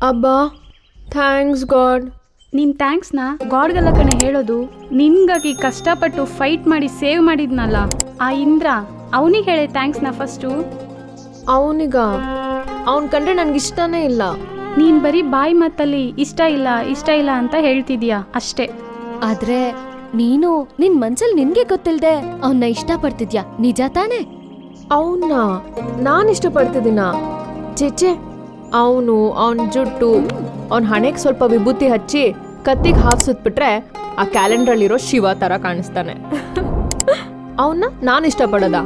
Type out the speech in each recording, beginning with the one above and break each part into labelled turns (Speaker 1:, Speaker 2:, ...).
Speaker 1: ಅಬ್ಬಾ thanks god.
Speaker 2: ನೀನು ಥ್ಯಾಂಕ್ಸ್ನ ಗಾಡ್ಗೆಲ್ಲ ಕಣೆ ಹೇಳೋದು. ನಿನ್ಗಾಗಿ ಕಷ್ಟಪಟ್ಟು ಫೈಟ್ ಮಾಡಿ ಸೇವ್ ಮಾಡಿದ್ನಲ್ಲ ಆ ಇಂದ್ರ, ಅವನಿಗೆ ಹೇಳೆ ಥ್ಯಾಂಕ್ಸ್ನ ಫಸ್ಟು.
Speaker 1: ಅವನಿಗ ಅವನ್ ಕಂಡ್ರೆ ನನಗಿಷ್ಟನೇ ಇಲ್ಲ.
Speaker 2: ನೀನು ಬರೀ ಬಾಯಿ ಮಾತಲ್ಲಿ ಇಷ್ಟ ಇಲ್ಲ ಅಂತ ಹೇಳ್ತಿದ್ಯಾ ಅಷ್ಟೇ.
Speaker 3: ಆದ್ರೆ ನೀನು ನಿನ್ ಮನ್ಸಲ್ಲಿ ನಿನ್ಗೆ ಗೊತ್ತಿಲ್ದೆ ಅವನ್ನ ಇಷ್ಟಪಡ್ತಿದ್ಯಾ, ನಿಜ ತಾನೇ?
Speaker 1: ಅವನ್ನ ನಾನು ಇಷ್ಟಪಡ್ತಿದ್ದೀನ? ಚೇಚೆ, ಅವನು ಅವನ ಜುಟ್ಟು ಅವನ ಹಣೆಗೆ ಸ್ವಲ್ಪ ವಿಭೂತಿ ಹಚ್ಚಿ ಕತ್ತಿಗೆ ಹಾಫ್ ಸುತ್ಬಿಟ್ರೆ ಆ ಕ್ಯಾಲೆಂಡ್ರಲ್ಲಿರೋ ಶಿವ ಥರ ಕಾಣಿಸ್ತಾನೆ. ಅವನ್ನ ನಾನು ಇಷ್ಟಪಡೋದ?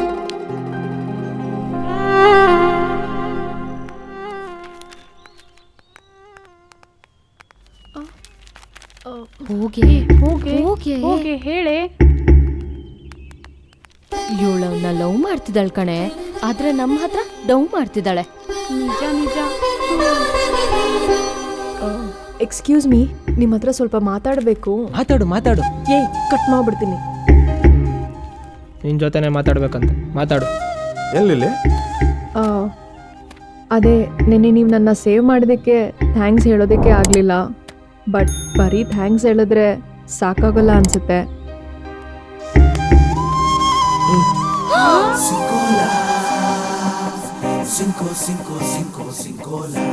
Speaker 3: ಹೋಗೆ
Speaker 2: ಹೋಗೆ
Speaker 3: ಹೋಗೆ
Speaker 2: ಹೋಗೆ ಹೇಳೆ.
Speaker 3: ಇವಳವನ್ನ ಲವ್ ಮಾಡ್ತಿದ್ದಾಳೆ ಕಣೆ, ಆದ್ರೆ ನಮ್ಮ ಹತ್ರ ಡವ್ ಮಾಡ್ತಿದ್ದಾಳೆ.
Speaker 2: ನಿಜ ನಿಜ.
Speaker 1: ಎಕ್ಸ್ಕ್ಯೂಸ್ ಮೀ, ನಿಮ್ಮ ಹತ್ರ ಸ್ವಲ್ಪ ಮಾತಾಡಬೇಕು.
Speaker 4: ಮಾತಾಡು.
Speaker 1: ಏ, ಕಟ್ ಮಾಡ್ಬಿಡ್ತೀನಿ.
Speaker 4: ನಿನ್ನ ಜೊತೆನೇ ಮಾತಾಡ್ಬೇಕಂತ ಮಾತಾಡು.
Speaker 5: ಎಲ್ಲಿ?
Speaker 1: ಅದೇ ನೆನ್ನೆ ನೀವು ನನ್ನ ಸೇವ್ ಮಾಡೋದಕ್ಕೆ ಥ್ಯಾಂಕ್ಸ್ ಹೇಳೋದಕ್ಕೆ ಆಗಲಿಲ್ಲ. ಬಟ್ ಬರೀ ಥ್ಯಾಂಕ್ಸ್ ಹೇಳಿದ್ರೆ ಸಾಕಾಗಲ್ಲ ಅನ್ಸುತ್ತೆ.
Speaker 6: Cinco, cinco, cinco, cinco, la.